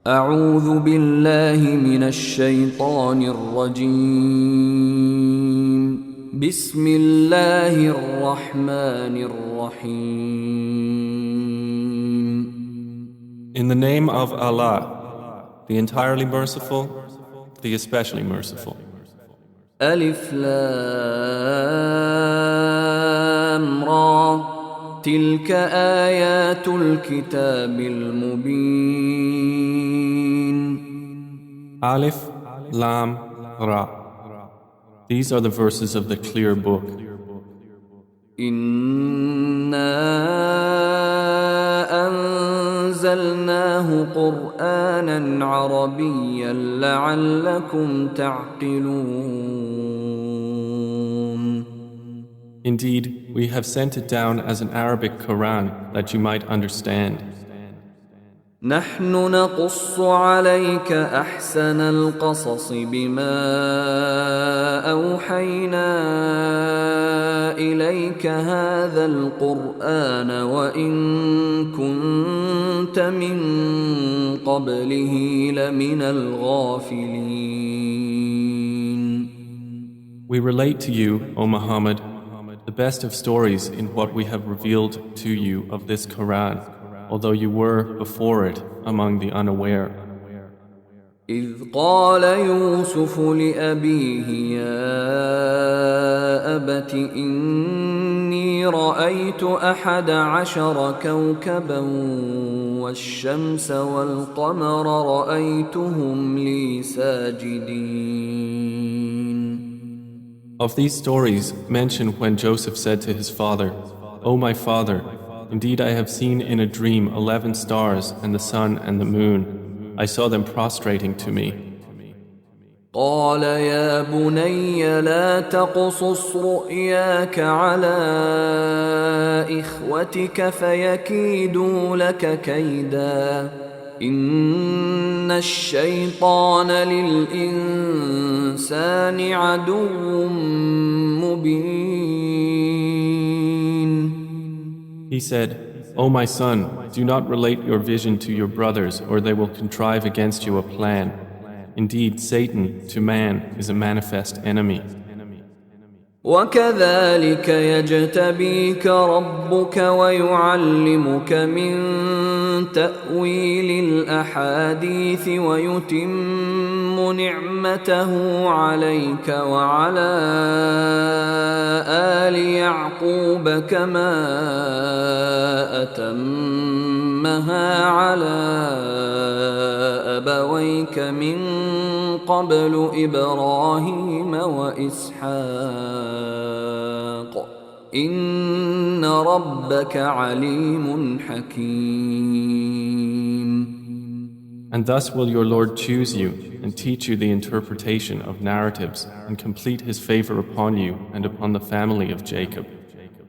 أعوذ بالله من الشيطان الرجيم. بسم الله الرحمن الرحيم. In the name of Allah, the entirely merciful, the especially merciful. ألف لام را تلك آيات الكتاب المبين. Alif, Lam, Ra. These are the verses of the clear book. إنا أنزلناه قرآنا عربيا لعلكم تعقلون. Indeed, we have sent it down as an Arabic Quran that you might understand. نحن نقص عليك أحسن القصص بما أوحينا إليك هذا القرآن وإن كنت من قبله لمن الغافلين. We relate to you, O Muhammad, the best of stories in what we have revealed to you of this Quran, although you were before it among the unaware. إذ قال يوسف لأبيه يا أبت إني رأيت 11 كوكبا والشمس والقمر رأيتهم لي ساجدين. Of these stories, mention when Joseph said to his father, O my father, indeed I have seen in a dream 11 stars and the sun and the moon. I saw them prostrating to me. قال يا بني لا تقصص رؤياك على إخوتك فيكيدوا لك كيدا إن الشيطان للإنسان عدو مبين. He said, O my son, do not relate your vision to your brothers or they will contrive against you a plan. Indeed, Satan to man is a manifest enemy. وكذلك يجتبيك ربك ويعلمك من تأويل الأحاديث ويتم نعمته عليك وعلى آل يعقوب كما أتمها على أبويك من قبل إبراهيم وإسحاق إن ربك عليم حكيم. And thus will your Lord choose you and teach you the interpretation of narratives and complete his favor upon you and upon the family of Jacob,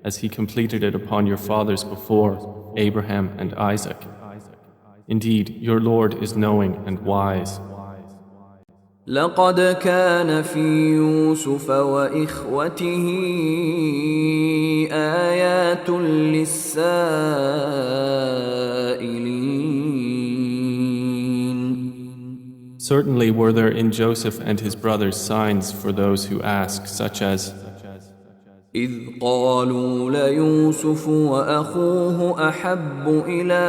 as he completed it upon your fathers before, Abraham and Isaac. Indeed, your Lord is knowing and wise. لقد كان في يوسف وإخوته آيات للسائلين. Certainly were there in Joseph and his brothers signs for those who ask, such as إذ قالوا ليوسف وأخوه أحب إلى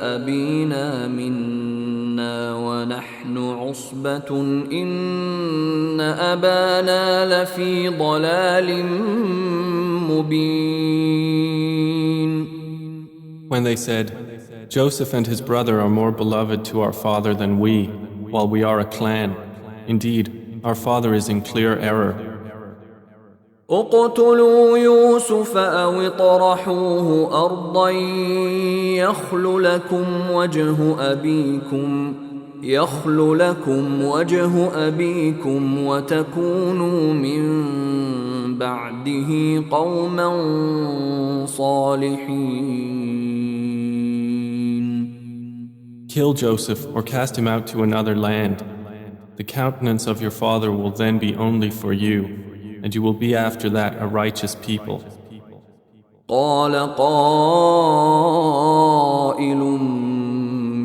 أبينا منا ونحن عصبة إن أبانا لفي ضلال مبين. When they said, Joseph and his brother are more beloved to our father than we, while we are a clan. Indeed, our father is in clear error. اقتلوا يوسف أو اطرحوه أرضا يخل لكم وجه أبيكم وتكونوا من بعده قوما صالحين. Kill Joseph or cast him out to another land. The countenance of your father will then be only for you, and you will be after that a righteous people. قال قائل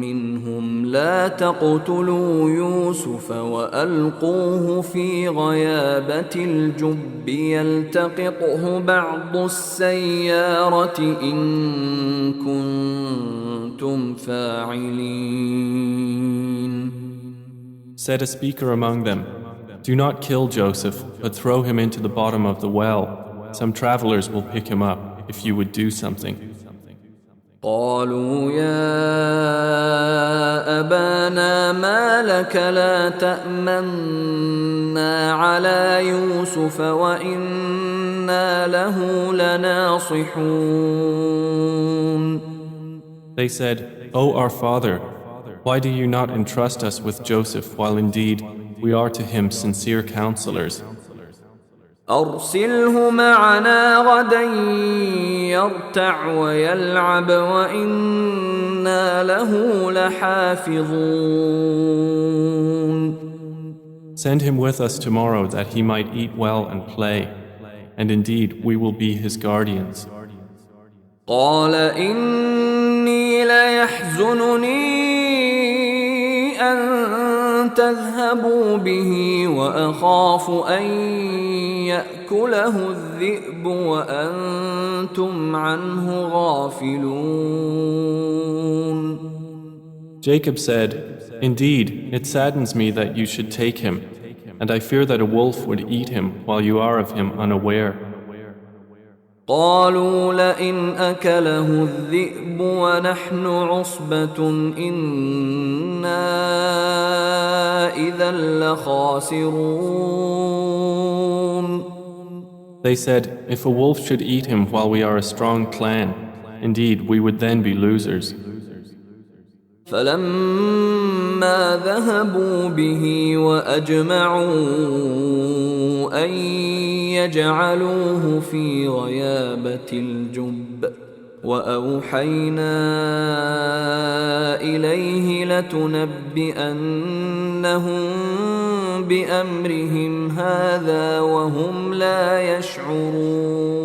منهم لا تقتلوا يوسف وألقوه في غيابة الجب يلتقطه بعض السيارة إن كنتم فاعلين. Said a speaker among them, "Do not kill Joseph, but throw him into the bottom of the well. Some travelers will pick him up if you would do something." قالوا يا أبانا ما لك لا تأمنا على يوسف وإنا له لناصحون. They said, "O our father, why do you not entrust us with Joseph while indeed we are to him sincere counselors? أرسله معنا غدا يرتع ويلعب وإنا له لحافظون. Send him with us tomorrow that he might eat well and play, and indeed we will be his guardians." قال إني ليحزنني أن تذهبوا به وأخاف أن يأكله الذئب وأنتم عنه غافلون. Jacob said, "Indeed, it saddens me that you should take him, and I fear that a wolf would eat him while you are of him unaware." قالوا لئن أكله الذئب ونحن عصبة إنا إذا لخاسرون. They said, "If a wolf should eat him while we are a strong clan, indeed we would then be losers." فلما ذهبوا به وأجمعوا أن يجعلوه في غيابة الجب وأوحينا إليه لتنبئنهم بأمرهم هذا وهم لا يشعرون.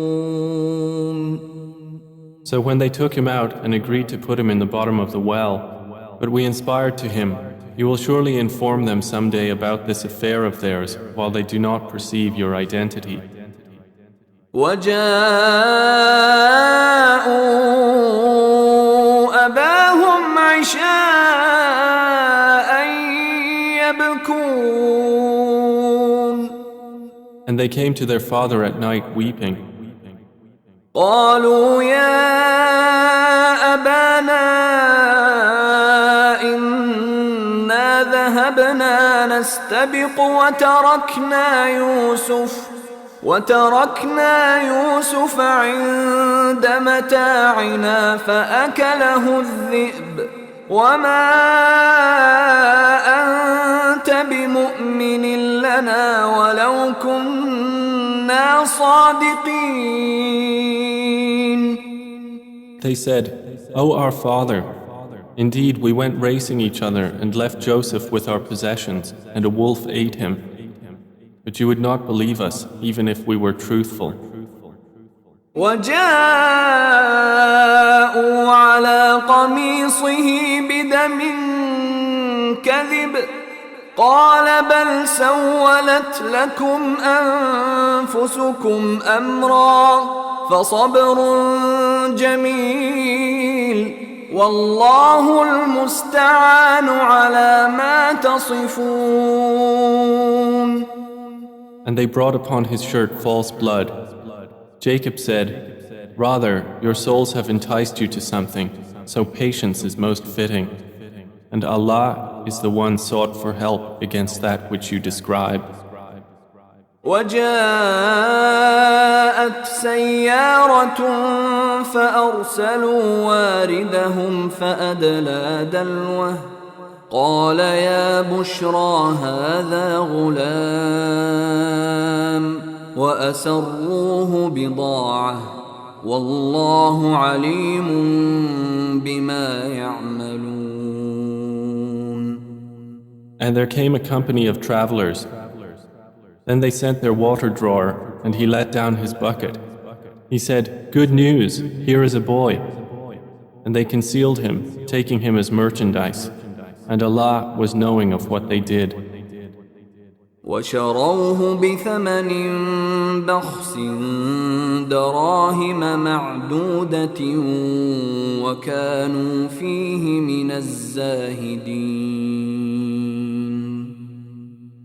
So when they took him out and agreed to put him in the bottom of the well, but we inspired to him, "You will surely inform them someday about this affair of theirs while they do not perceive your identity." وجاءوا أباهم عشاء يبكون. And they came to their father at night weeping. قالوا يا أبانا إنا ذهبنا نستبق وتركنا يوسف عند متاعنا فأكله الذئب وما أنت بمؤمن لنا ولو كنا صادقين. They said, "O our father, indeed we went racing each other and left Joseph with our possessions, and a wolf ate him. But you would not believe us, even if we were truthful." وجاءوا على قميصه بدم كذب قال بل سولت لكم أنفسكم أمرا فصبر جميل والله المستعان على ما تصفون. And they brought upon his shirt false blood. Jacob said, "Rather, your souls have enticed you to something, so patience is most fitting. And Allah is the one sought for help against that which you describe." وجاءت سيارة فأرسلوا واردهم فأدلى دلوه قال يا بشرى هذا غلام وأسروه بضاعة والله عليم بما يعملون. And there came a company of travelers. Then they sent their water drawer, and he let down his bucket. He said, "Good news, here is a boy." And they concealed him, taking him as merchandise. and Allah was knowing of what they did. وشروه بثمن بخس دراهم معدودة وكانوا فيه من الزاهدين.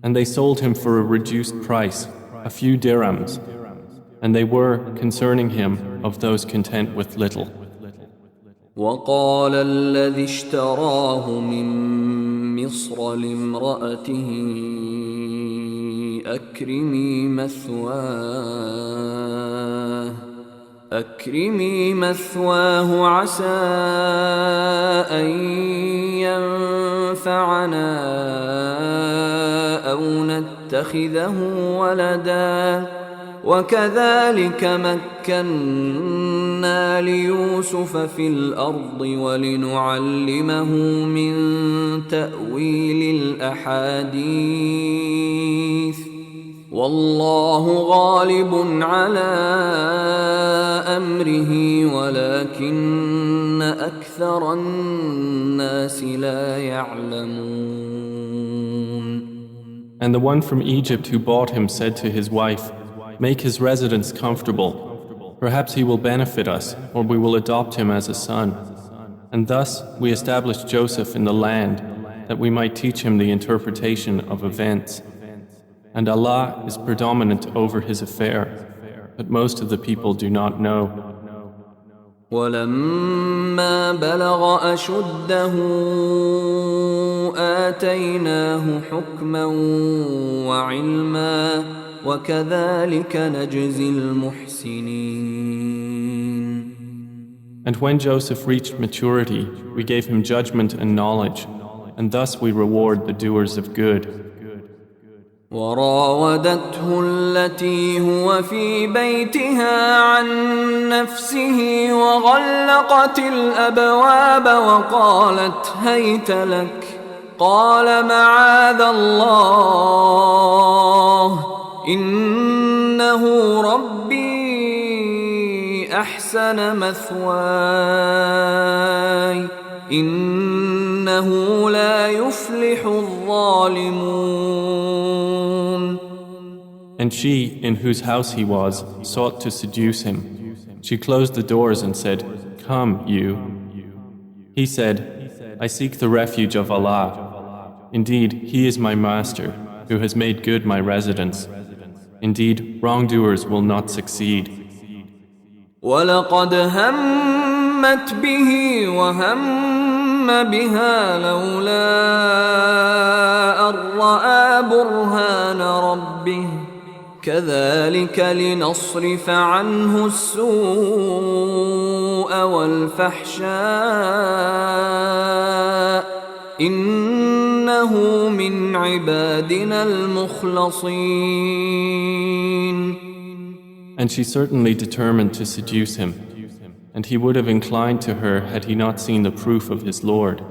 And they sold him for a reduced price, a few dirhams, and they were, concerning him, of those content with little. وقال الذي اشتراه من مصر لامرأته أكرمي مثواه عسى أن ينفعنا أو نتخذه ولدا وكذلك مكنا ليوسف في الأرض ولنعلمه من تأويل الأحاديث والله غالب على أمره ولكن أكثر الناس لا يعلمون. And the one from Egypt who bought him said to his wife, "Make his residence comfortable. Perhaps he will benefit us, or we will adopt him as a son." And thus we established Joseph in the land, that we might teach him the interpretation of events. And Allah is predominant over his affair, but most of the people do not know. ولما بلغ أشده آتيناه حكما وعلما وكذلك نجزي المحسنين. And when Joseph reached maturity, we gave him judgment and knowledge, and thus we reward the doers of good. وراودته التي هو في بيتها عن نفسه وغلقت الأبواب وقالت هيت لك قال معاذ الله إنه ربي أحسن مثواي إنه لا يفلح الظالمون. And she, in whose house he was, sought to seduce him. She closed the doors and said, "Come, you." He said, "I seek the refuge of Allah. Indeed, He is my master, who has made good my residence. Indeed, wrongdoers will not succeed." وَلَقَدْ هَمَّتْ بِهِ وَهَمَّ بِهَا لَوْلَا أَن رَّأَىٰ بُرْهَانَ رَبِّهِ كَذَلِكَ لِنَصْرِفَ عَنْهُ السُّوءَ وَالْفَحْشَاءَ إِنَّهُ مِنْ عِبَادِنَا الْمُخْلَصِينَ. And she certainly determined to seduce him, and he would have inclined to her had he not seen the proof of his Lord.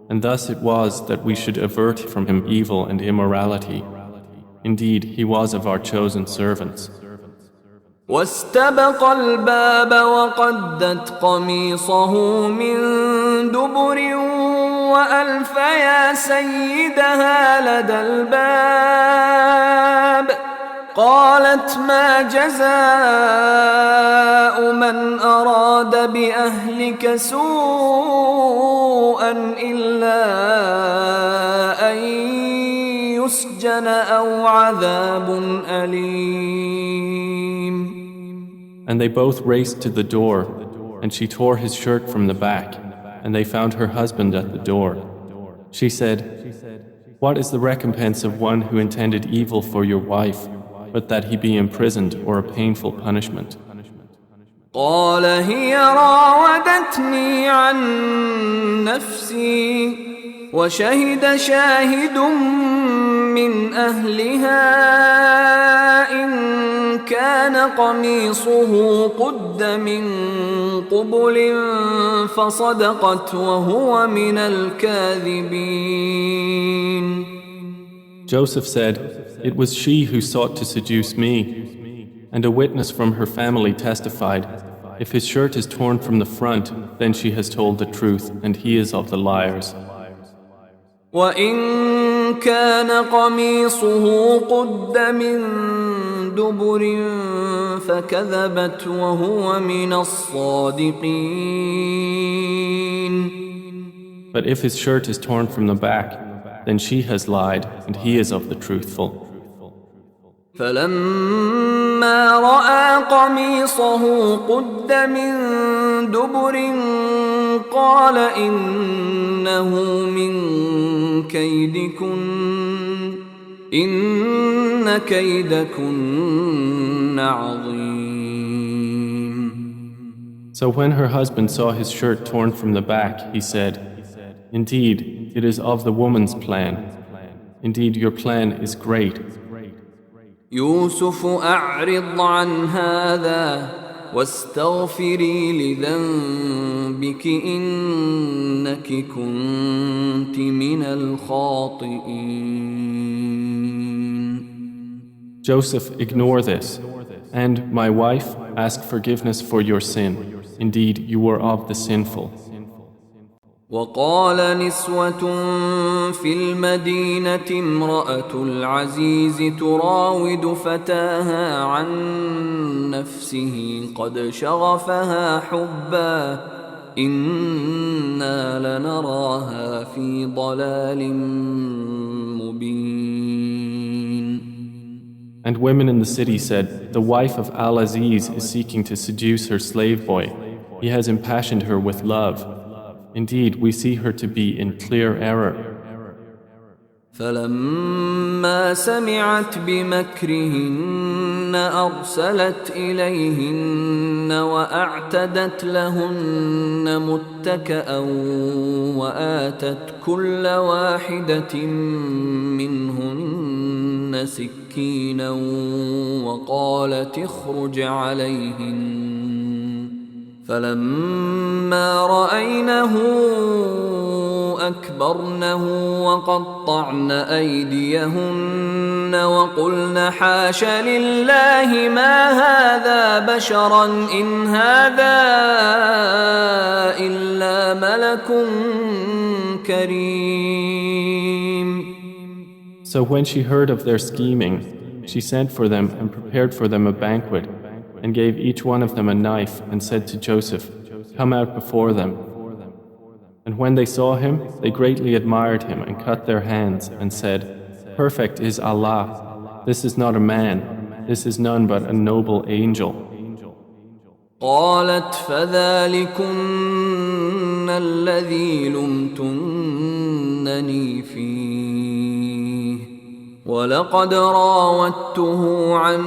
And thus it was that we should avert from him evil and immorality. Indeed, he was of our chosen servants. واستبق الباب وقدت قميصه من دبر وألف يا سيدها لدى الباب قالت ما جزاء من أراد بأهلك سوءا إلا أن يسجن أو عذاب أليم. And they both raced to the door, and she tore his shirt from the back, and they found her husband at the door. She said, "What is the recompense of one who intended evil for your wife, but that he be imprisoned or a painful punishment?" قال هي راودتني عن نفسي وشهد شاهد من أهلها إن كان قميصه قد من قبل فصدقت وهو من الكاذبين. Joseph said, "It was she who sought to seduce me." And a witness from her family testified, "If his shirt is torn from the front, then she has told the truth, and he is of the liars." وإن كان قميصه قد من دبر فكذبت وهو من الصادقين. But if his shirt is torn from the back, then she has lied and he is of the truthful. فلما رأى قميصه قد من دبر قال إنه من كيدكن إن كيدكن عظيم. So when her husband saw his shirt torn from the back, he said, "Indeed, it is of the woman's plan. Indeed, your plan is great." يوسف أعرض عن هذا واستغفري لذنبك إنك كنت من الخاطئين. Joseph, ignore this, and my wife, ask forgiveness for your sin. Indeed, you were of the sinful. وقال نسوة في المدينة امرأة العزيز تراود فتاها عن نفسه قد شغفها حبا إنا لنراها في ضلال مبين. And women in the city said, the wife of Al-Aziz is seeking to seduce her slave boy. He has impassioned her with love. Indeed, we see her to be in clear error. فلما سمعت بمكرهن أرسلت إليهن وأعتدت لهن متكأ وآتت كل واحدة منهن سكينا وقالت اخرج عليهن فلما رأينه أكبرنه وقطعن أيديهن وقلن حاش لله ما هذا بشرا إن هذا إلا ملك كريم. So when she heard of their scheming, she sent for them and prepared for them a banquet, and gave each one of them a knife and said to Joseph, "Come out before them." And when they saw him, they greatly admired him and cut their hands and said, "Perfect is Allah. This is not a man. This is none but a noble angel." قالت فذلكن الذي لمتنني فيه ولقد راودته عن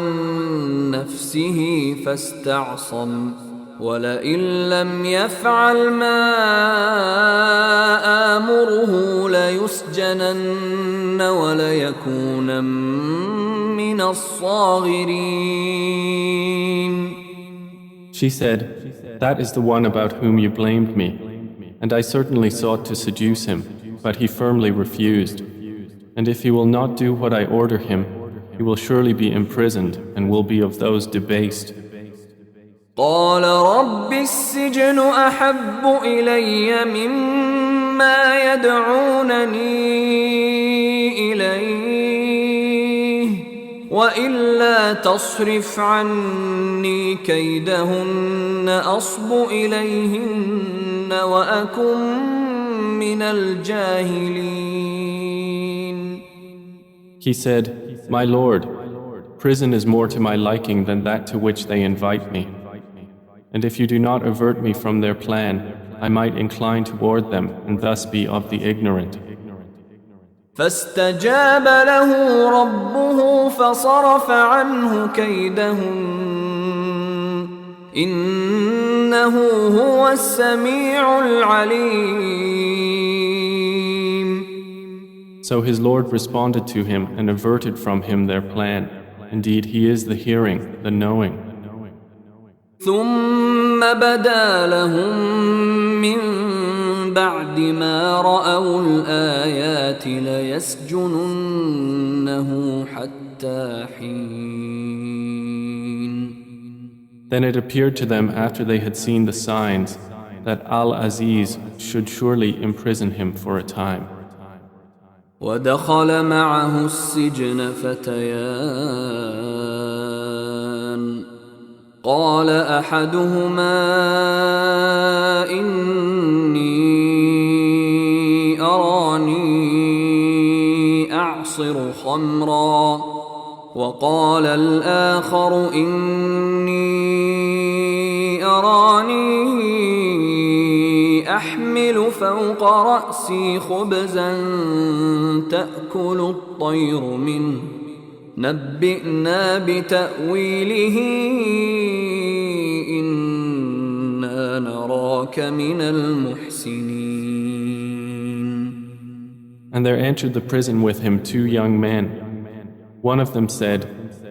نفسه فاستعصم ولئن لم يفعل ما آمره ليسجنن وليكونن من الصاغرين. She said, "That is the one about whom you blamed me, and I certainly sought to seduce him, but he firmly refused. And if he will not do what I order him, he will surely be imprisoned and will be of those debased." قال رب السجن أحب إلي مما يدعونني إليه وإلا تصرف عني كيدهن أصب إليهن وأكن من الجاهلين. He said, "My Lord, prison is more to my liking than that to which they invite me. And if you do not avert me from their plan, I might incline toward them and thus be of the ignorant." فاستجاب له ربه فصرف عنه كيدهن إنه هو السميع العليم. So his Lord responded to him and averted from him their plan. Indeed, he is the hearing, the knowing. ثم بدا لهم من بعد ما رأوا الآيات ليسجننه حتى حين. Then it appeared to them after they had seen the signs that Al-Aziz should surely imprison him for a time. ودخل معه السجن فتيان قال أحدهما إني أراني أعصر خمرا وقال الآخر إني أراني أحمل فوق رأسي خبزا تأكل الطير منه نبئنا بتأويله إنا نراك من المحسنين. And there entered the prison with him 2 young men. One of them said,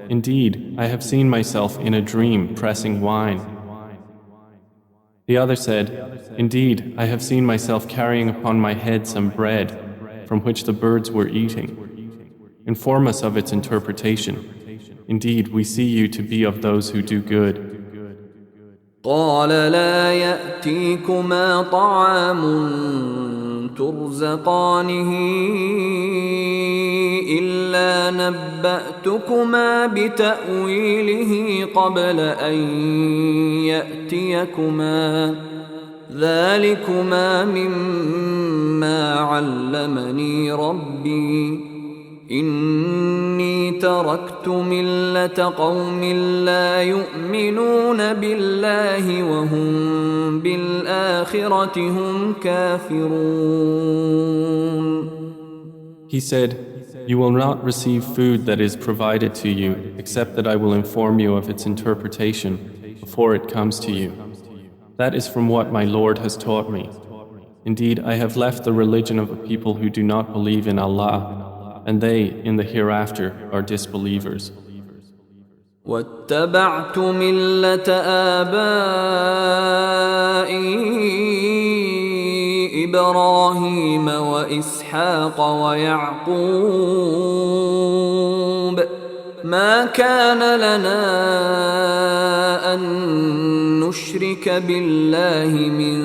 "Indeed, I have seen myself in a dream pressing wine." The other said, "Indeed, I have seen myself carrying upon my head some bread from which the birds were eating. Inform us of its interpretation. Indeed, we see you to be of those who do good." قال لا يأتيكما طعام ترزقانه إلا نبأتكما بتأويله قبل أن يأتيكما ذلكما مما علمني ربي إني تركت ملة قوم لا يؤمنون بالله وهم بالآخرة هم كافرون. He said, "You will not receive food that is provided to you except that I will inform you of its interpretation before it comes to you. That is from what my Lord has taught me. Indeed, I have left the religion of a people who do not believe in Allah, and they in the hereafter are disbelievers." واتبعت ملة آبائي إبراهيم وإسحاق ويعقوب ما كان لنا أن نشرك بالله من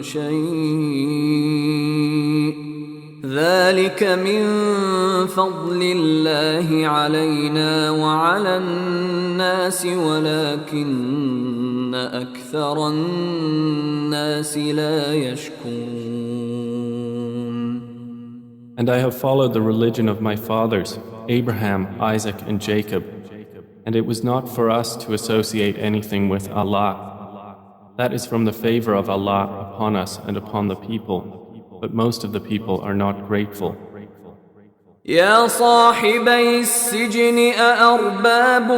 شيء ذلك من فضل الله علينا وعلى الناس ولكن أكثر الناس لا يشكرون. And I have followed the religion of my fathers, Abraham, Isaac, and Jacob, and it was not for us to associate anything with Allah. That is from the favor of Allah upon us and upon the people, but most of the people are not grateful. يا صاحبي السجن أأرباب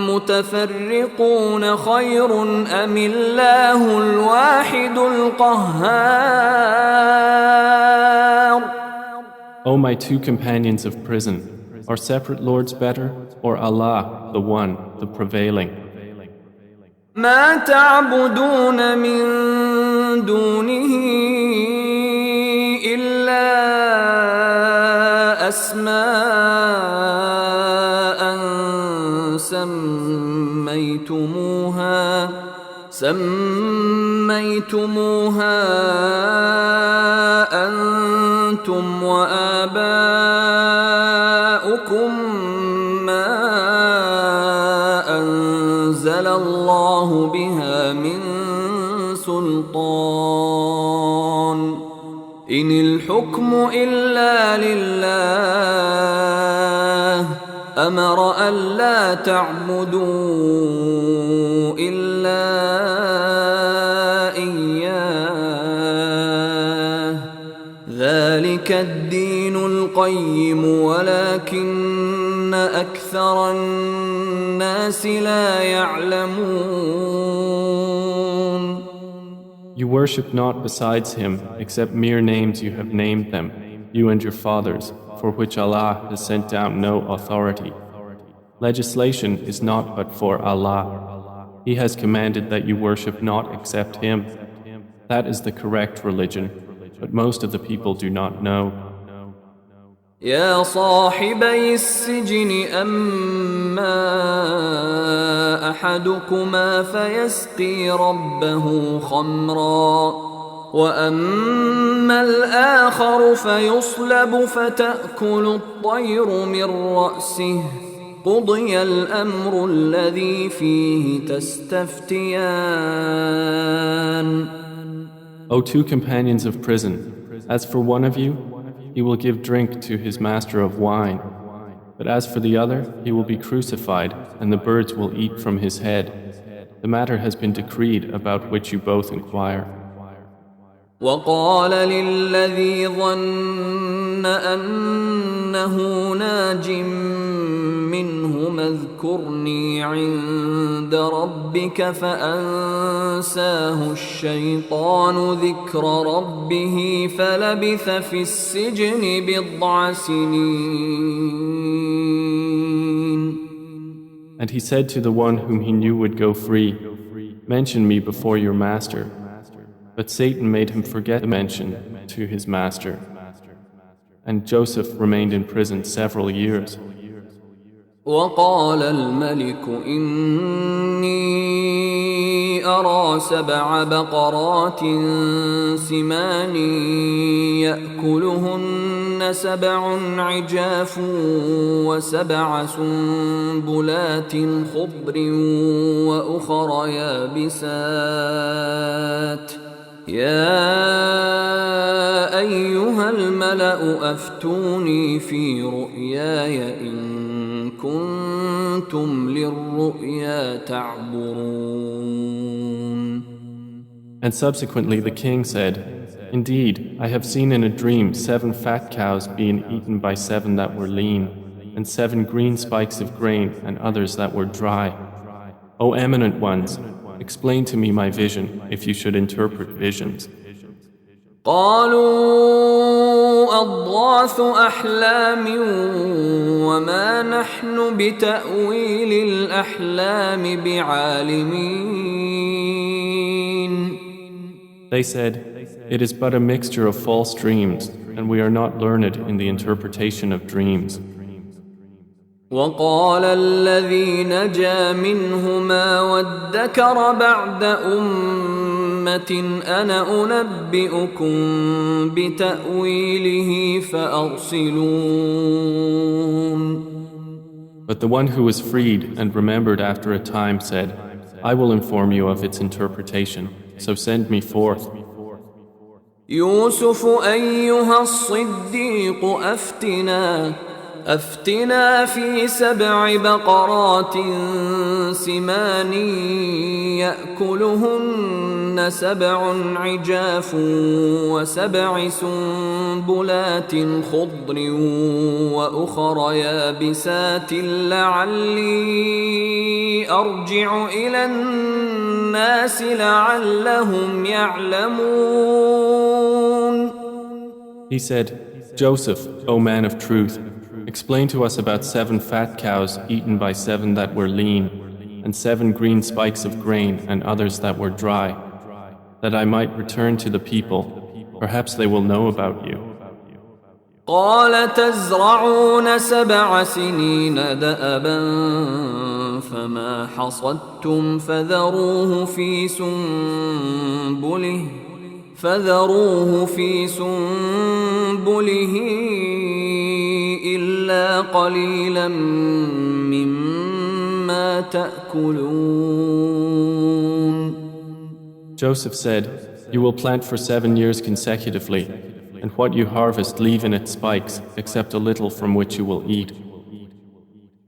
متفرقون خير أم الله الواحد القهار. O my 2 companions of prison, are separate lords better, or Allah, the one, the prevailing? ما تعبدون من دونه إلا أسماء سميتموها أنتم وآباؤكم ما أنزل الله بها من سلطان إن الحكم إلا لله أمر ألا تعبدوا إلا إياه ذلك الدين القيم ولكن أكثر الناس لا يعلمون. You worship not besides him except mere names you have named them, you and your fathers, for which Allah has sent down no authority. Legislation is not but for Allah. He has commanded that you worship not except Him. That is the correct religion, but most of the people do not know. يا صاحبي السجن أما أحدكما فيسقي ربه خمرا وأما الآخر فيصلب فتأكل الطير من رأسه قضي الأمر الذي فيه تستفتيان. O two companions of prison, as for one of you, he will give drink to his master of wine, but as for the other, he will be crucified, and the birds will eat from his head. The matter has been decreed about which you both inquire. وقال للذي ظن أنه ناج منهما اذكرني عند ربك فأنساه الشيطان ذكر ربه فلبث في السجن بضع سنين. And he said to the one whom he knew would go free, mention me before your master. But Satan made him forget the mention to his master. And Joseph remained in prison several years. وقال الملك إني أرى 7 بقرات سمان يأكلهن 7 عجاف و7 سنبلات خضر وأخر يابسات يا أيها الملأ أفتوني في رؤياي إن كنتم للرؤيا تعبرون. And subsequently the king said, Indeed, I have seen in a dream 7 fat cows being eaten by 7 that were lean, and 7 green spikes of grain and others that were dry. O eminent ones, explain to me my vision if you should interpret visions. قالوا أضغاث أحلام وما نحن بتأويل الأحلام بعالمين. They said, It is but a mixture of false dreams, and we are not learned in the interpretation of dreams. وقال الذي نجا منهما وادكر بعد أمة أنا أنبئكم بتأويله فأرسلون. But the one who was freed and remembered after a time said, I will inform you of its interpretation, so send me forth. يوسف أيها الصديق أفتنا في 7 بقرات سمان يأكلهن 7 عجاف و7 سنبلات خضر وأخر يابسات لعلي أرجع إلى الناس لعلهم يعلمون. He said, Joseph, O man of truth, explain to us about 7 fat cows eaten by 7 that were lean, and 7 green spikes of grain and others that were dry, that I might return to the people. Perhaps they will know about you. قال تزرعون 7 سنين دأبا فما حصدتم فذروه في سنبله إلا قليلا مما تأكلون. Joseph said, You will plant for 7 years consecutively, and what you harvest leave in its spikes, except a little from which you will eat.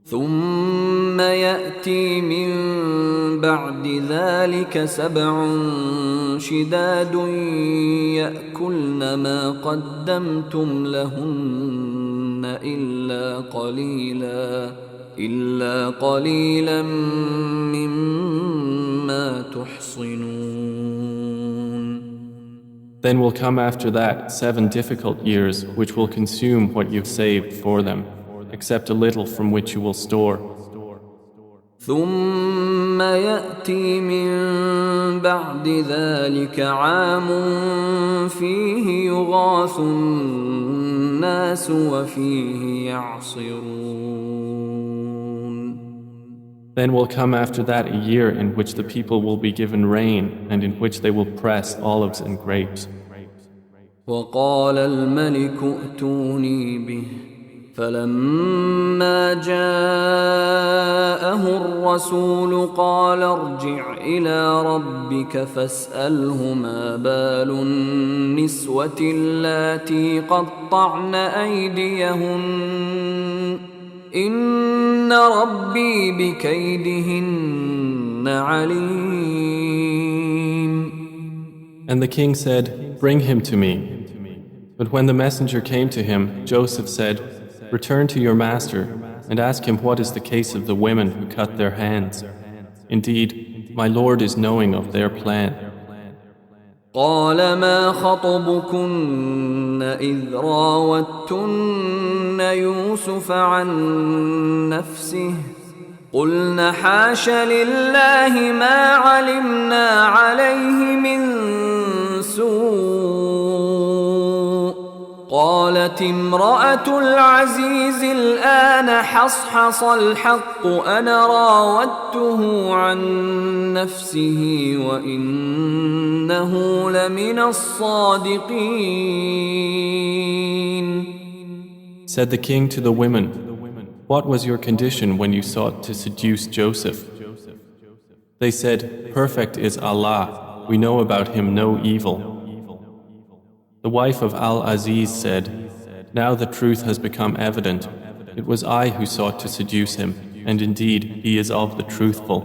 ثم يأتي من بعد ذلك 7 شداد يأكلن ما قدمتم لهن إلا قليلا مما تحصنون. Then will come after that 7 difficult years which will consume what you've saved for them, except a little from which you will store. ثم يأتي من بعد ذلك عام فيه يغاث الناس وفيه يعصرون. Then will come after that a year in which the people will be given rain and in which they will press olives and grapes. وقال الملك ائتوني به فلما جاءه الرسول قال ارجع إلى ربك فاسأله ما بال النسوة اللاتي قطعن أيديهن إن ربي بكيدهن عليم. And the king said, "Bring him to me." But when the messenger came to him, Joseph said, "Return to your master and ask him what is the case of the women who cut their hands. Indeed, my Lord is knowing of their plan." قال ما خطبكن إذ راوتن يوسف عن نفسه قلن حاش لله ما علمنا عليه من سوء قالت امرأة العزيز الآن حصحص الحق أنا راودته عن نفسه وإنه لمن الصادقين. Said the king to the women, "What was your condition when you sought to seduce Joseph?" They said, "Perfect is Allah, we know about him no evil." The wife of Al-Aziz said, "Now the truth has become evident. It was I who sought to seduce him, and indeed he is of the truthful."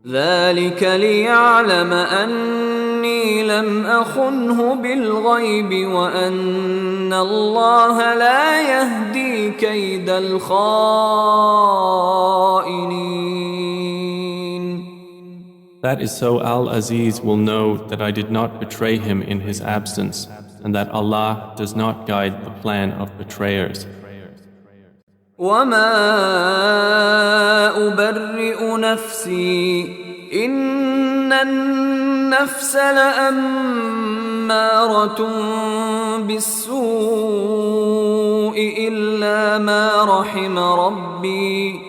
ذلك ليعلم أني لم أخنه بالغيب وأن الله لا يهدي كيد الخائنين. That is so Al-Aziz will know that I did not betray him in his absence, and that Allah does not guide the plan of betrayers. وما أبرئ نفسي إن النفس لأمارة بالسوء إلا ما رحم ربي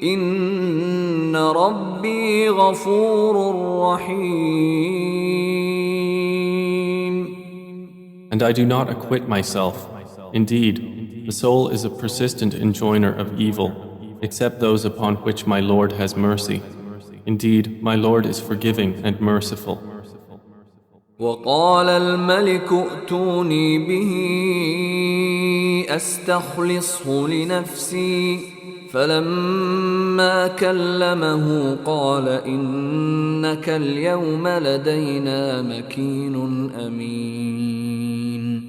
إن ربي غفور رحيم. And I do not acquit myself. Indeed, the soul is a persistent enjoiner of evil, except those upon which my Lord has mercy. Indeed, my Lord is forgiving and merciful. وقال الملك ائتوني به أستخلصه لنفسي فلما كلمه قال إنك اليوم لدينا مكين أمين.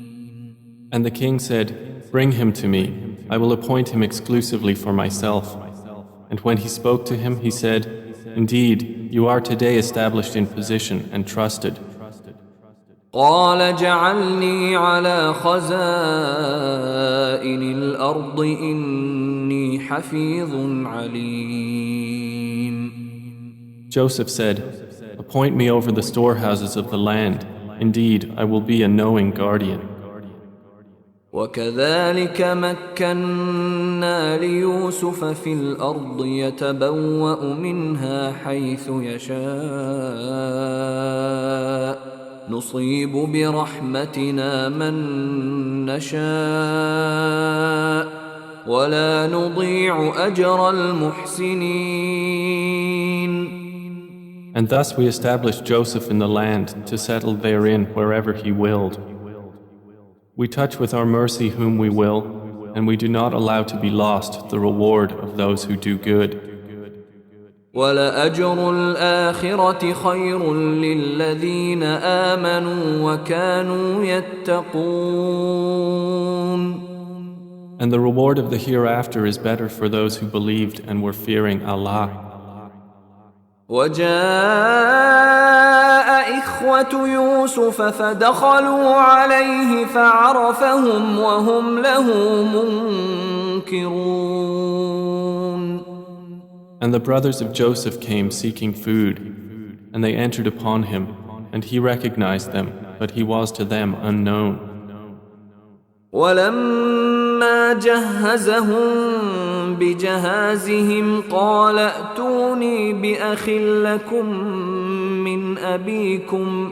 And the king said, "Bring him to me. I will appoint him exclusively for myself." And when he spoke to him, he said, "Indeed, you are today established in position and trusted." قال جعلني على خزائن الأرض إني حفيظ عليم. Joseph said, "Appoint me over the storehouses of the land. Indeed, I will be a knowing guardian." وكذلك مكنا ليوسف في الأرض يتبوأ منها حيث يشاء نصيب برحمتنا من نشاء ولا نضيع أجر المحسنين. And thus we established Joseph in the land to settle therein wherever he willed. We touch with our mercy whom we will, and we do not allow to be lost the reward of those who do good. وَلَأَجْرُ الْآخِرَةِ خَيْرٌ لِلَّذِينَ آمَنُوا وَكَانُوا يَتَّقُونَ. And the reward of the hereafter is better for those who believed and were fearing Allah. وَجَاءَ إِخْوَةُ يُوسُفَ فَدَخَلُوا عَلَيْهِ فَعَرَفَهُمْ وَهُمْ لَهُ مُنكِرُونَ. And the brothers of Joseph came seeking food, and they entered upon him, and he recognized them, but he was to them unknown. وَلَمَّا فلما جهزهم بجهازهم قال ائتوني بأخ لكم من أبيكم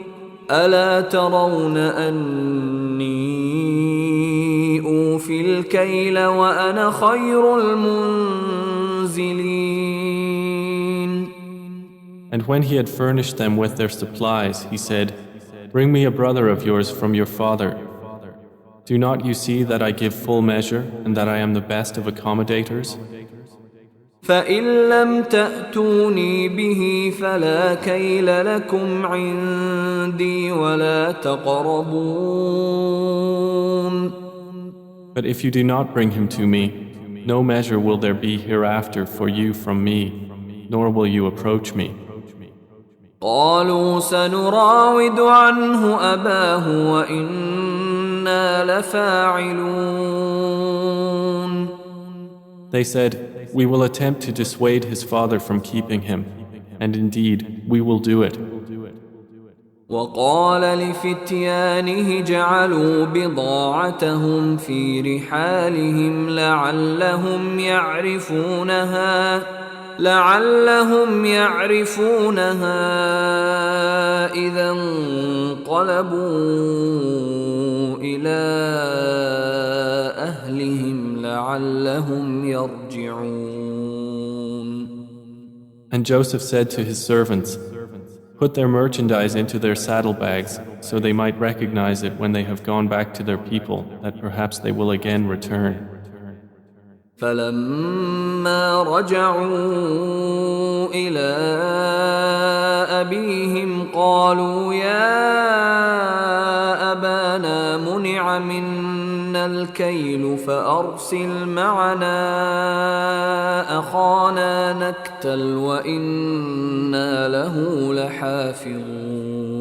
ألا ترون أني أوفي الكيل وأنا خير المنزلين. And when he had furnished them with their supplies, he said, "Bring me a brother of yours from your father. Do not you see that I give full measure and that I am the best of accommodators? فإن لم تأتوني به فلا كيل لكم عندي ولا تقربون." But if you do not bring him to me, no measure will there be hereafter for you from me, nor will you approach me. قالوا سنراود عنه أباه وإنا لفاعلون. They said, "We will attempt to dissuade his father from keeping him, and indeed we will do it." وقال لفتيانه جعلوا بضاعتهم في رحالهم لعلهم يعرفونها إذا انقلبوا إلى أهلهم لعلهم يرجعون. And Joseph said to his servants, "Put their merchandise into their saddlebags, so they might recognize it when they have gone back to their people, that perhaps they will again return." فلما رجعوا إلى أبيهم قالوا يا أبانا منع منا الكيل فأرسل معنا أخانا نكتل وإنا له لحافظون.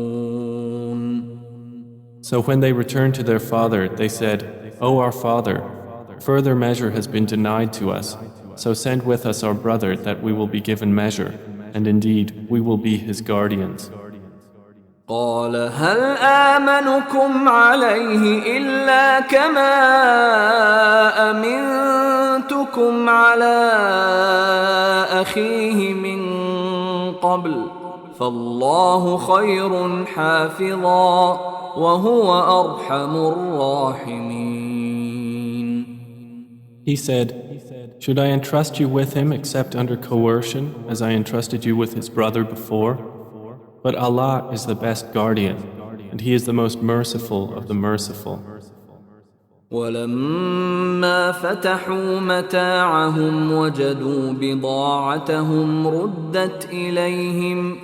So when they returned to their father, they said, "O our father, further measure has been denied to us, so send with us our brother that we will be given measure, and indeed we will be his guardians." قال هل آمنكم عليه إلا كما أمنتكم على أخيه من قبل فالله خير حافظا وهو أرحم الراحمين. He said, "Should I entrust you with him except under coercion, as I entrusted you with his brother before? But Allah is the best guardian, and He is the most merciful of the merciful." ولما فتحوا متاعهم وجدوا بضاعتهم ردت إليهم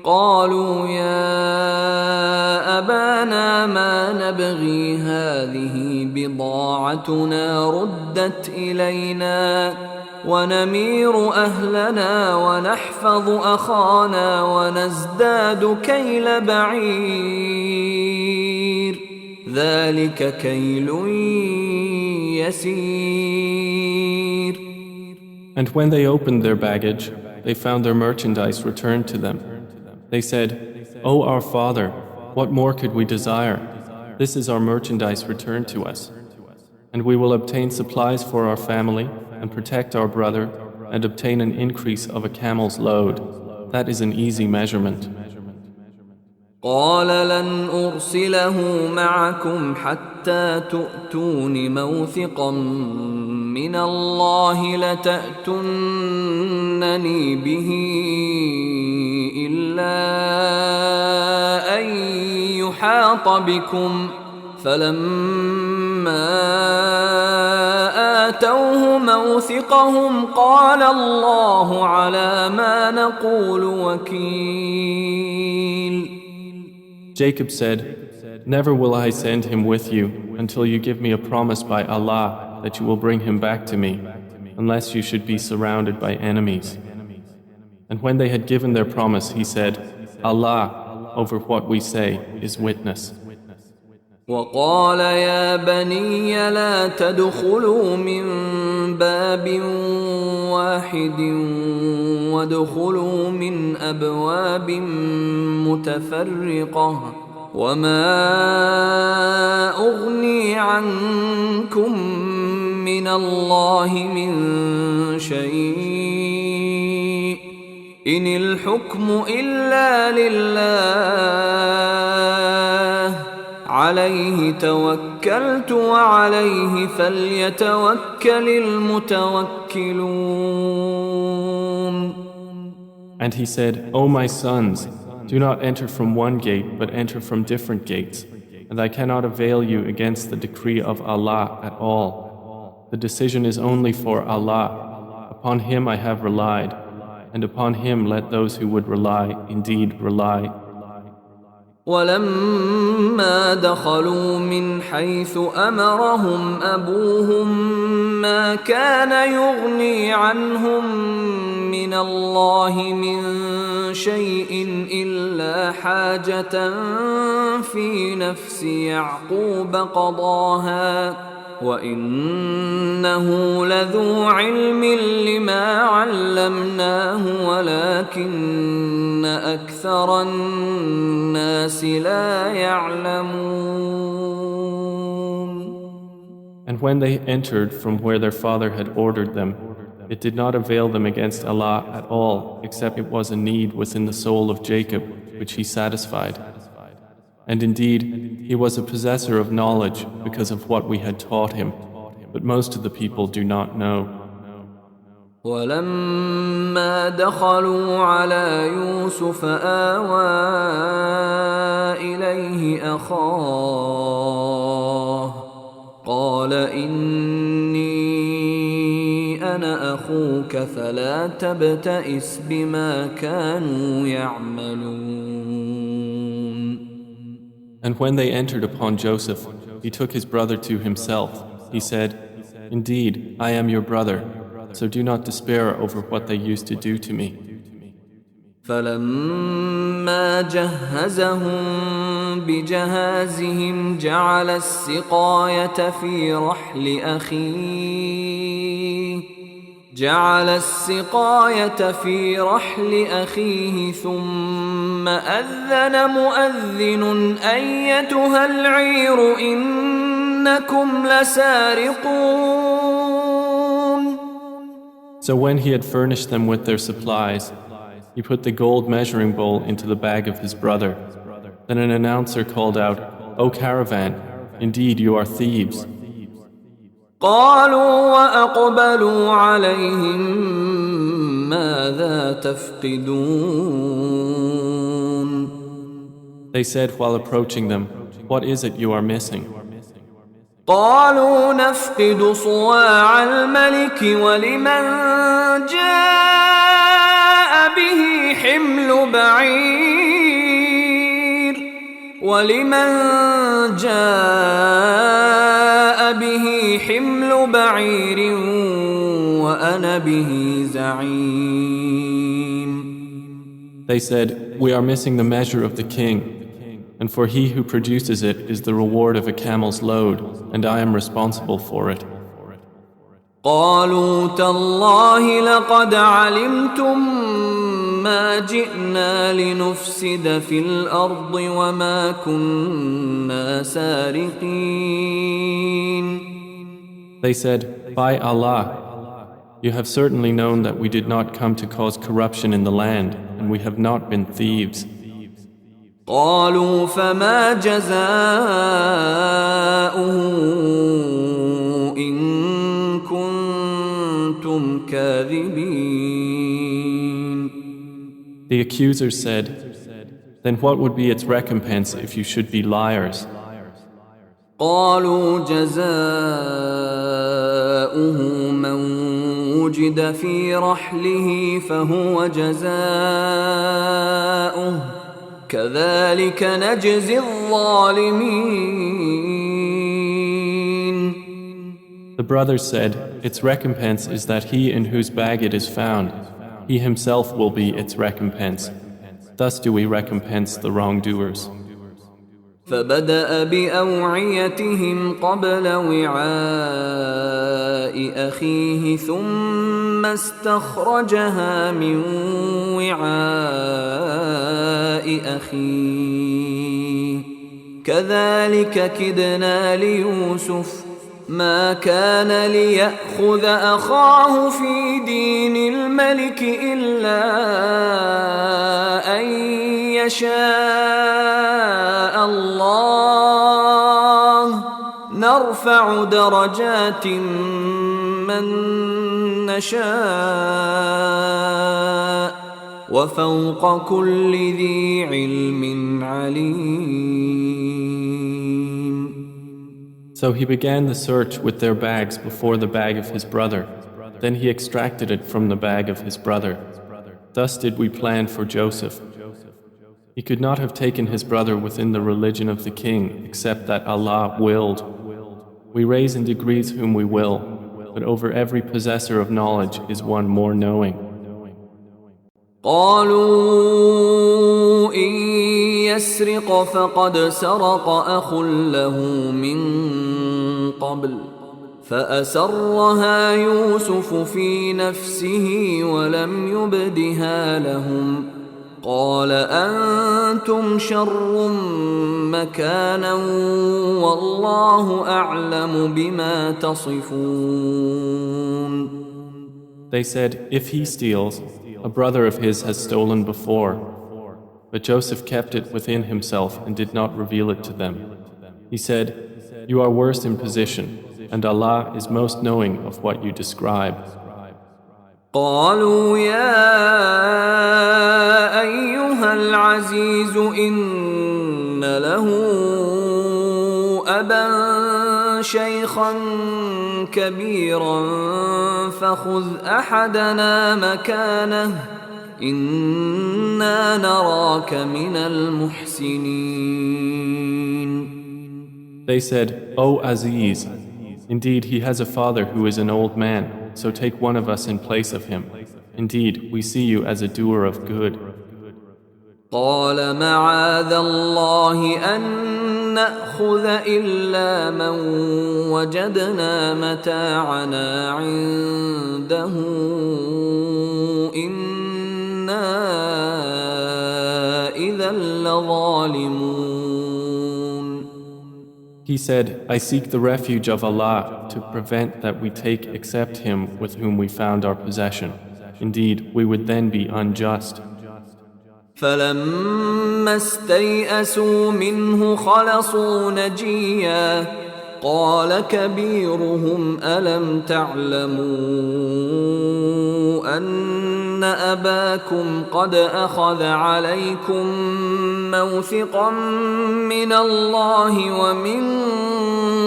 قالوا يا أبانا ما نبغي هذه بضاعتنا ردت إلينا ونمير أهلنا ونحفظ أخانا ونزداد كيل بعير ذلك كيل يسير. And when they opened their baggage, they found their merchandise returned to them. They said, "O our father, what more could we desire? This is our merchandise returned to us. And we will obtain supplies for our family and protect our brother and obtain an increase of a camel's load. That is an easy measurement." قال لن أرسله معكم حتى تؤتون موثقا من الله لتأتونني به إلا أن يحاط بكم فلما آتوه موثقهم قال الله على ما نقول وكيل. Jacob said, "Never will I send him with you until you give me a promise by Allah that you will bring him back to me, unless you should be surrounded by enemies." And when they had given their promise, he said, "Allah, over what we say, is witness." وقال يا بني لا تدخلوا من باب واحد وادخلوا من أبواب متفرقة وما أغني عنكم من الله من شيء إن الحكم إلا لله عليه توكلت وعليه فليتوكل المتوكلون. And he said, O my sons, do not enter from one gate, but enter from different gates. And I cannot avail you against the decree of Allah at all. The decision is only for Allah. Upon Him I have relied, and upon Him let those who would rely indeed rely. ولما دخلوا من حيث أمرهم أبوهم ما كان يغني عنهم من الله من شيء إلا حاجة في نفس يعقوب قضاها وإنه لذو علم لما علمناه ولكن أكثر الناس لا يعلمون. And when they entered from where their father had ordered them, it did not avail them against Allah at all, except it was a need within the soul of Jacob, which he satisfied. And indeed, he was a possessor of knowledge because of what we had taught him, but most of the people do not know. ولما دخلوا على يوسف آوى إليه أخاه قال إني أنا أخوك فلا تبتئس بما كانوا يعملون. And when they entered upon Joseph, he took his brother to himself. He said, Indeed, I am your brother, so do not despair over what they used to do to me. فلما جهزهم بجهازهم جعل السقاية في رحل أخيه ثم أذن مؤذن أيتها العير إنكم لسارقون. So when he had furnished them with their supplies, he put the gold measuring bowl into the bag of his brother. Then an announcer called out, O caravan, indeed you are thieves. قالوا وأقبلوا عليهم ماذا تفقدون. They said while approaching them, What is it you are missing? قالوا نفقد صواع الملك ولمن جاء به حمل بعير وأنا به زعيم. They said, We are missing the measure of the king, and for he who produces it is the reward of a camel's load, and I am responsible for it. قالوا تالله لقد علمتم ما جئنا لنفسد في الأرض وما كنا سارقين. They said, By Allah, you have certainly known that we did not come to cause corruption in the land, and we have not been thieves. قالوا فما جزاؤه إن كنتم كاذبين. The accusers said, Then what would be its recompense if you should be liars? قالوا جزاؤه من وجد في رحله فهو جزاؤه كذلك نجزي الظالمين. The brothers said, Its recompense is that he in whose bag it is found, he himself will be its recompense. Thus do we recompense the wrongdoers. فبدأ بأوعيتهم قبل وعاء أخيه ثم استخرجها من وعاء أخيه كذلك كدنا ليوسف ما كان ليأخذ أخاه في دين الملك إلا أن يشاء الله نرفع درجات من نشاء وفوق كل ذي علم عليم. So he began the search with their bags before the bag of his brother. Then he extracted it from the bag of his brother. Thus did we plan for Joseph. He could not have taken his brother within the religion of the king except that Allah willed. We raise in degrees whom we will, but over every possessor of knowledge is one more knowing. قالوا إن يسرق فقد سرق أخ له من قبل فأسرها يوسف في نفسه ولم يبدها لهم قال أنتم شر مكانا والله أعلم بما تصفون. They said, if he steals, a brother of his has stolen before. But Joseph kept it within himself and did not reveal it to them. He said, you are worst in position, and Allah is most knowing of what you describe. قالوا يا أيها العزيز إن له أبا شيخا كبيرا فخذ أحدنا مكانه إنا نراك من المحسنين. They said, O Aziz, indeed he has a father who is an old man, so take one of us in place of him. Indeed, we see you as a doer of good. قال معاذ الله أن نأخذ إلا من وجدنا متاعنا عنده إنا إذا لظالمون. He said, I seek the refuge of Allah to prevent that we take except him with whom we found our possession. Indeed, we would then be unjust. فلما استيئسوا منه خلصوا نجيا قال كبيرهم ألم تعلموا أن أباكم قد أخذ عليكم موثقا من الله ومن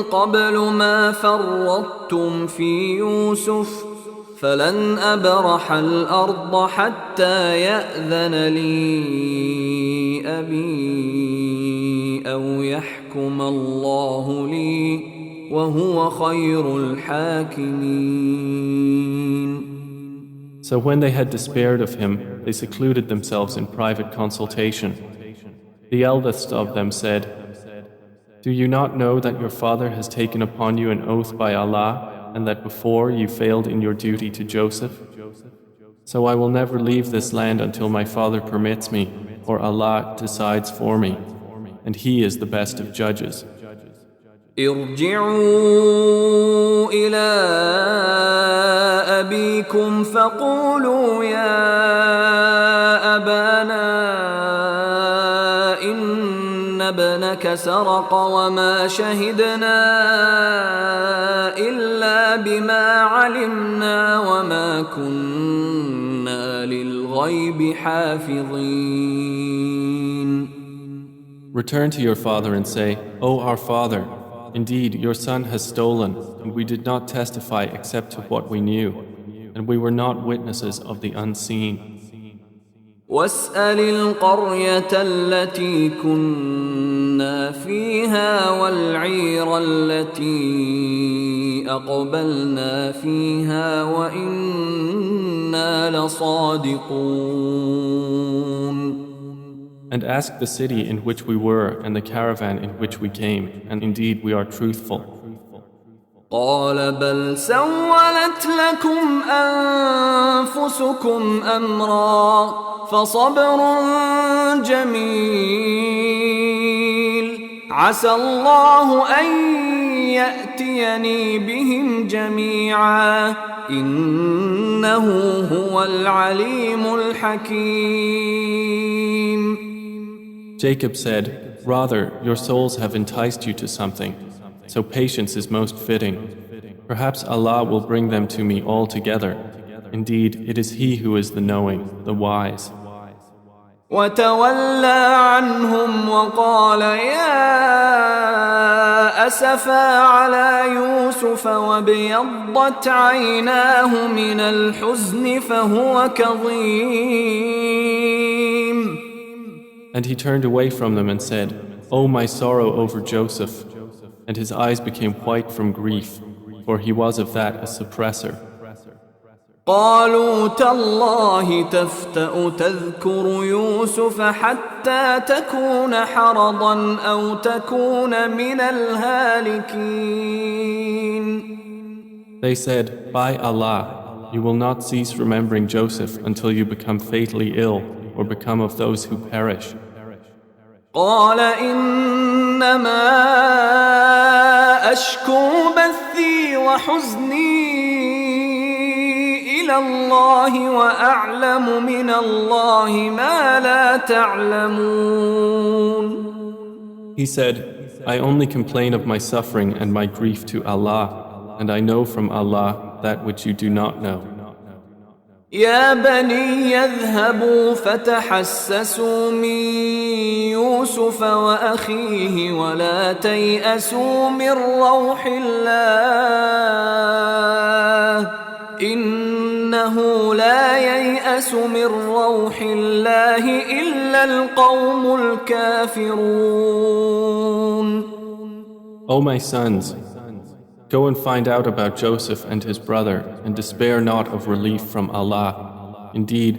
قبل ما فرطتم في يوسف فلن أبرح الأرض حتى يأذن لي أبي أو يحكم الله لي وهو خير الحاكمين. So when they had despaired of him, they secluded themselves in private consultation. The eldest of them said, do you not know that your father has taken upon you an oath by Allah and that before you failed in your duty to Joseph? So I will never leave this land until my father permits me, or Allah decides for me, and He is the best of judges. ارجعوا إلى أبيكم فقولوا يا أبانا إن ابنك سرق وما شهدنا إلا بما علمنا وما كنا للغيب حافظين. Return to your father and say, O our father, indeed your son has stolen, and we did not testify except to what we knew, and we were not witnesses of the unseen. واسأل القرية التي كنا فيها والعير التي أقبلنا فيها وإنا لصادقون. And ask the city in which we were and the caravan in which we came, and indeed we are truthful. قال بل سولت لكم أنفسكم أمرا فصبر جميل عسى الله أن يأتيني بهم جميعا إنه هو العليم الحكيم. Jacob said, "Rather, your souls have enticed you to something, so patience is most fitting. Perhaps Allah will bring them to me all together. Indeed, it is He who is the knowing, the wise." وتولى عنهم وقال يا أسفا على يوسف وابيضت عيناه من الحزن فهو كظيم. And he turned away from them and said, "Oh, my sorrow over Joseph." And his eyes became white from grief, for he was of that a suppressor. قالوا تالله تفتأ تذكر يوسف حتى تكون حرضا أو تكون من الهالكين. They said, "By Allah, you will not cease remembering Joseph until you become fatally ill or become of those who perish." قال إنما أشكو بثي وحزني إلى الله وأعلم من الله ما لا تعلمون. He said, "I only complain of my suffering and my grief to Allah, and I know from Allah that which you do not know." يا بني يذهبوا فتحسسوا من يوسف وأخيه ولا تيأسوا من روح الله إنه لا ييأس من روح الله إلا القوم الكافرون. O my sons, go and find out about Joseph and his brother, and despair not of relief from Allah. Indeed,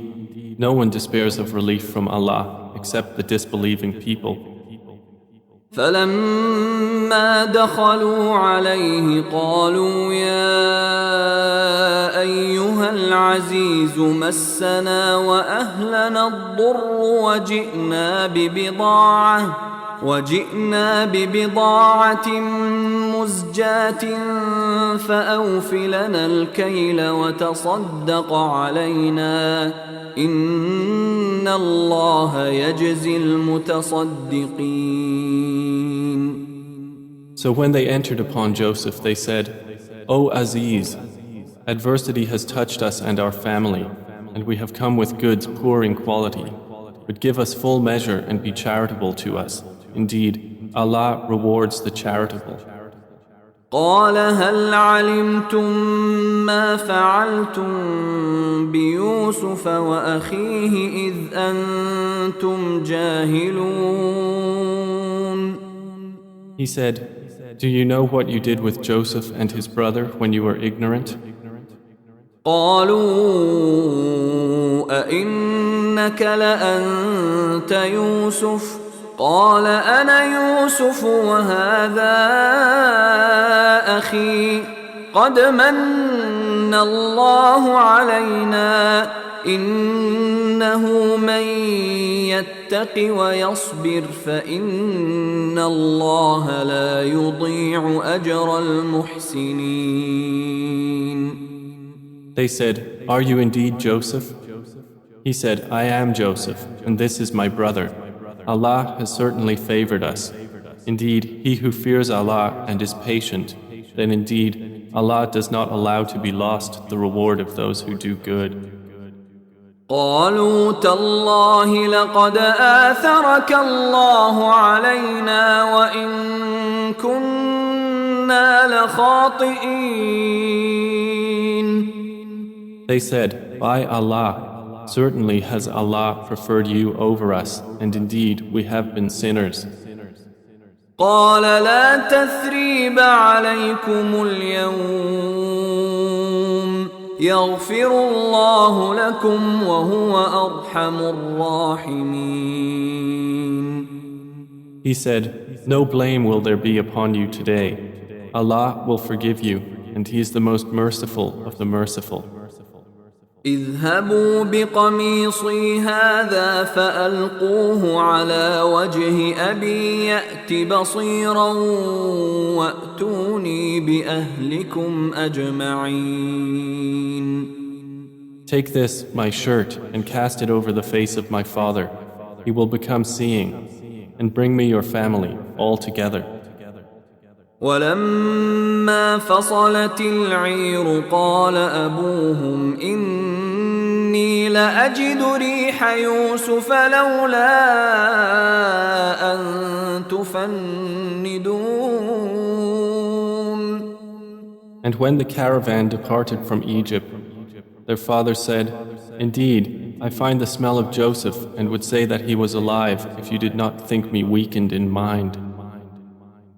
no one despairs of relief from Allah except the disbelieving people. فلما دخلوا عليه قالوا يا أيها العزيز مسنا وأهلنا الضر وجئنا ببضاعة مزجاة فأوف لنا الكيل وتصدق علينا إن الله يجزي المتصدقين. So when they entered upon Joseph, they said, "O Aziz, adversity has touched us and our family, and we have come with goods poor in quality. But give us full measure and be charitable to us. Indeed, Allah rewards the charitable." قال هل علمتم ما فعلتم بيوسف وأخيه إذ أنتم جاهلون. He said, "Do you know what you did with Joseph and his brother when you were ignorant?" قالوا أئنك لأنت يوسف قال أنا يوسف وهذا أخي قد من الله علينا إنه من يتق ويصبر فإن الله لا يضيع أجر المحسنين. They said, "Are you indeed Joseph?" He said, "I am Joseph, and this is my brother. Allah has certainly favored us. Indeed, he who fears Allah and is patient, then indeed Allah does not allow to be lost the reward of those who do good." قالوا تالله لقد آثرك الله علينا وإن كنا لخاطئين. They said, "By Allah, certainly has Allah preferred you over us, and indeed we have been sinners." قال لا تثريب عليكم اليوم يغفر الله لكم وهو أرحم الراحمين. He said, "No blame will there be upon you today. Allah will forgive you, and He is the most merciful of the merciful." اذهبوا بقميصي هذا فألقوه على وجه أبي يأت بصيرا وأتوني بأهلكم أجمعين. Take this, my shirt, and cast it over the face of my father. He will become seeing. And bring me your family, all together. ولما فصلت العير قال أبوهم إني لأجد ريح يوسف لولا أن تفندون. And when the caravan departed from Egypt, their father said, Indeed, I find the smell of Joseph and would say that he was alive if you did not think me weakened in mind.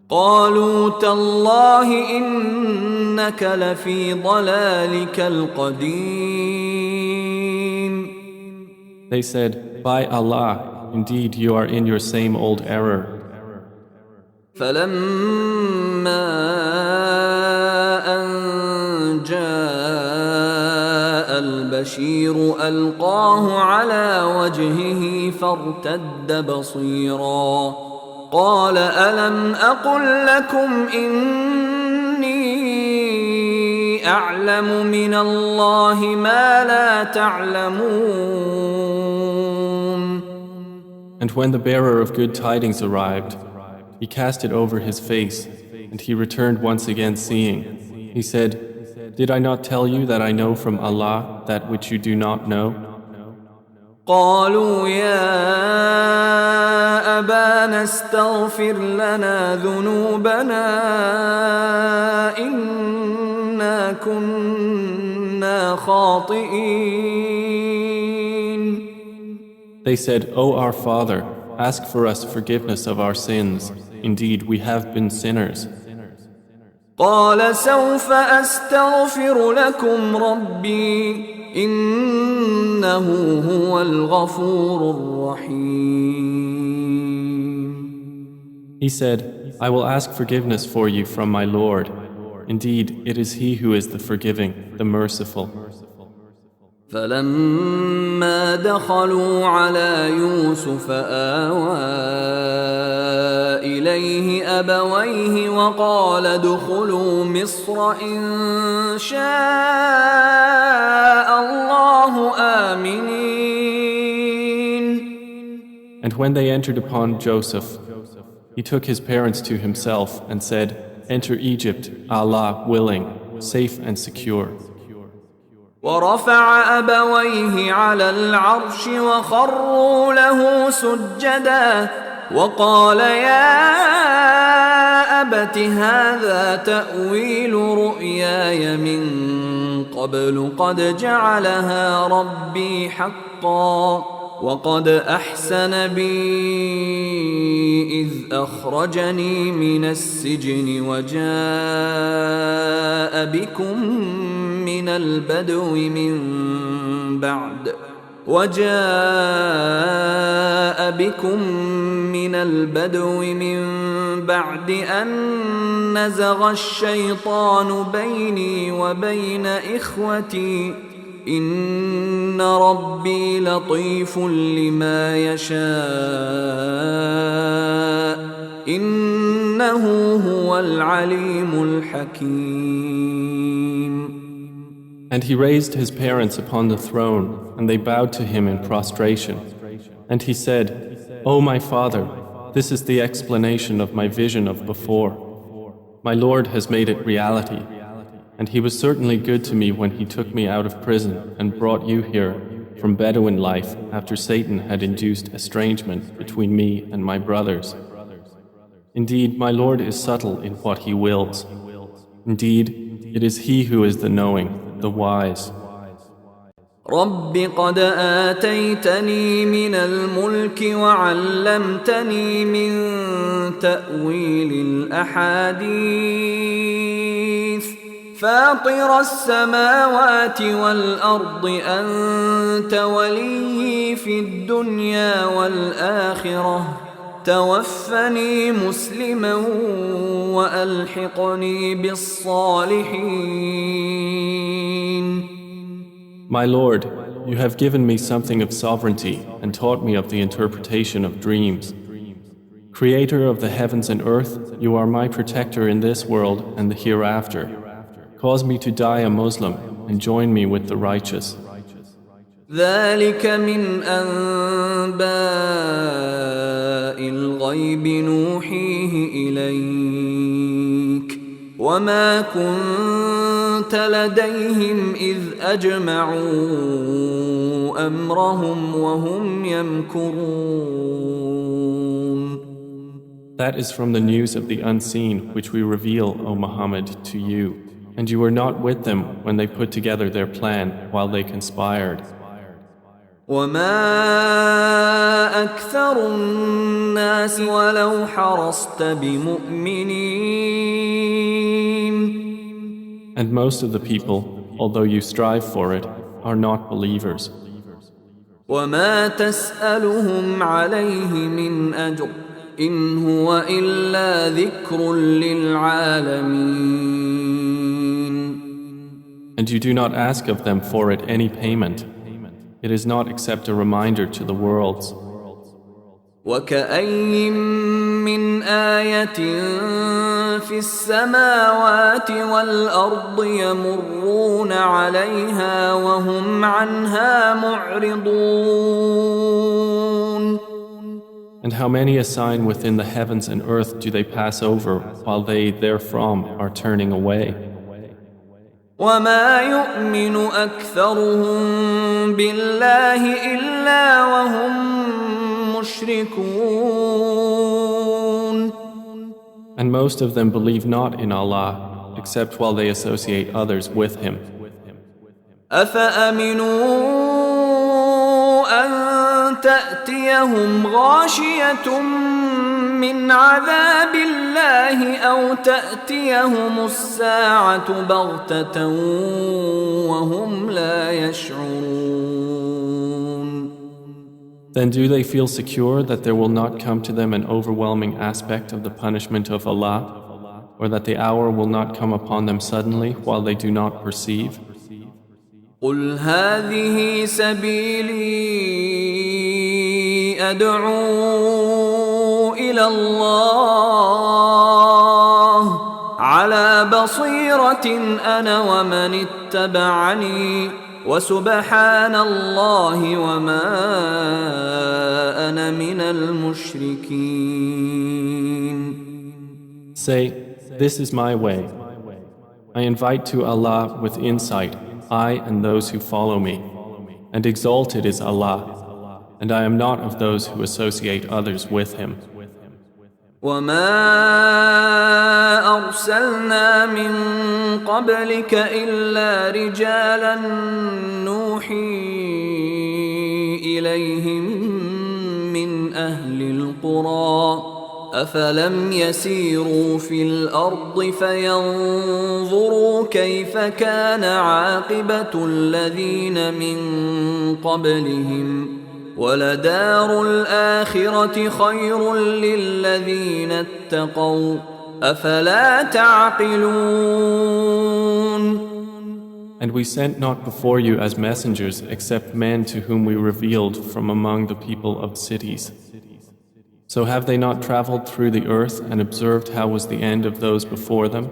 قالوا تالله إنك لفي ضلالك القديم. They said, By Allah, indeed you are in your same old error. فلما أن جاء البشير ألقاه على وجهه فارتد بصيرا قال ألم أقل لكم إني أعلم من الله ما لا تعلمون. And when the bearer of good tidings arrived, he cast it over his face, and he returned once again seeing. He said, Did I not tell you that I know from Allah that which you do not know? قالوا يا أبانا استغفر لنا ذنوبنا إنا كنا خاطئين. They said, O our father, ask for us forgiveness of our sins. Indeed, we have been sinners. قال سوف أستغفر لكم ربي إنه هو الغفور الرحيم. He said, I will ask forgiveness for you from my Lord. Indeed, it is He who is the forgiving, the merciful. فلما دخلوا على يوسف آوى إليه أبويه وقال ادخلوا مصر إن شاء الله آمنين. And when they entered upon Joseph, he took his parents to himself and said, Enter Egypt, Allah willing, safe and secure. ورفع أبويه على العرش وخروا له سجدا وقال يا أبت هذا تأويل رؤياي من قبل قد جعلها ربي حقا وقد أحسن بي إذ أخرجني من السجن وجاء بكم من البدو من بعد أن نزغ الشيطان بيني وبين إخوتي إن ربي لطيف لما يشاء إنه هو العليم الحكيم. And he raised his parents upon the throne, and they bowed to him in prostration. And he said, O my father, this is the explanation of my vision of before. My Lord has made it reality. And he was certainly good to me when he took me out of prison and brought you here from Bedouin life after Satan had induced estrangement between me and my brothers. Indeed, my Lord is subtle in what he wills. Indeed, it is he who is the knowing, the wise. رب قد آتيتني من الملك وعلمتني من تأويل الأحاديث فاطر السماوات والأرض أنت ولي في الدنيا والآخرة توفني مسلما وألحقني بالصالحين. My Lord, you have given me something of sovereignty and taught me of the interpretation of dreams. Creator of the heavens and earth, you are my protector in this world and the hereafter. Cause me to die a Muslim and join me with the righteous. ذلك من أنباء الغيب نوحيه إليك وما كنت لديهم إذ أجمعوا أمرهم وهم يمكرون. That is from the news of the unseen which we reveal, O Muhammad, to you, and you were not with them when they put together their plan while they conspired. وما أكثر الناس ولو حرصت بمؤمنين. And most of the people, although you strive for it, are not believers. وما تسألهم عليه من أجر إن هو إلا ذكر للعالمين. And you do not ask of them for it any payment. It is not except a reminder to the worlds. وكأي من آية في السماوات والأرض يمرون عليها وهم عنها معرضون. And how many a sign within the heavens and earth do they pass over while they therefrom are turning away? وما يؤمن أكثرهم بالله إلا وهم مشركون. And most of them believe not in Allah except while they associate others with Him. أفأمنوا أن تأتيهم غاشية من عذاب الله أو تأتيهم الساعة بغتة وهم لا يشعرون. Then do they feel secure that there will not come to them an overwhelming aspect of the punishment of Allah, or that the hour will not come upon them suddenly while they do not perceive? قل هذه سبيلي أدعو إلى الله على بصيرة أنا ومن اتبعني وسبحان الله وما أنا من المشركين. Say, this is my way. I invite to Allah with insight, I and those who follow me, and exalted is Allah, and I am not of those who associate others with Him. وما أرسلنا من قبلك إلا رجالا نوحي إليهم من أهل القرى أفلم يسيروا في الأرض فينظروا كيف كان عاقبة الذين من قبلهم ولدار الآخرة خير للذين اتقوا أفلا تعقلون. And we sent not before you as messengers except men to whom we revealed from among the people of cities. So have they not traveled through the earth and observed how was the end of those before them?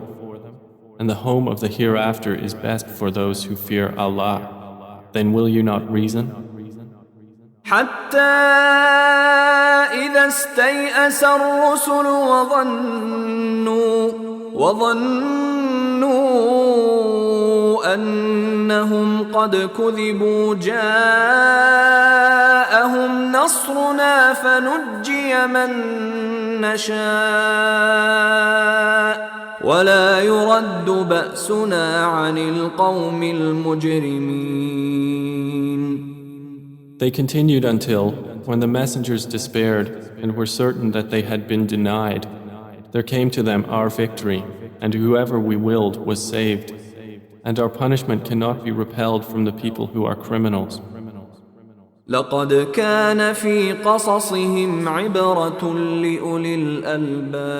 And the home of the hereafter is best for those who fear Allah. Then will you not reason? حتى إذا استيأس الرسل وظنوا أنهم قد كذبوا جاءهم نصرنا فنجي من نشاء ولا يرد بأسنا عن القوم المجرمين. They continued until, when the messengers despaired and were certain that they had been denied, there came to them our victory, and whoever we willed was saved, and our punishment cannot be repelled from the people who are criminals. لقد كان في قصصهم عبرة لأولي الألباب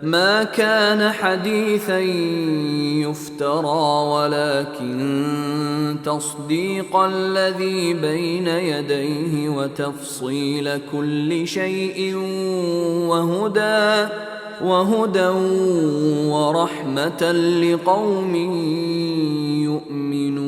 ما كان حديثا يفترى ولكن تصديق الذي بين يديه وتفصيل كل شيء وهدى ورحمة لقوم يؤمنون.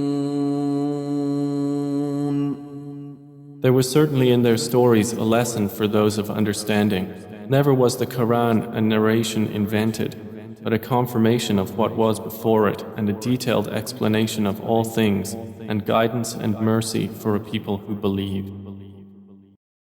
There was certainly in their stories a lesson for those of understanding. Never was the Quran a narration invented, but a confirmation of what was before it and a detailed explanation of all things and guidance and mercy for a people who believed.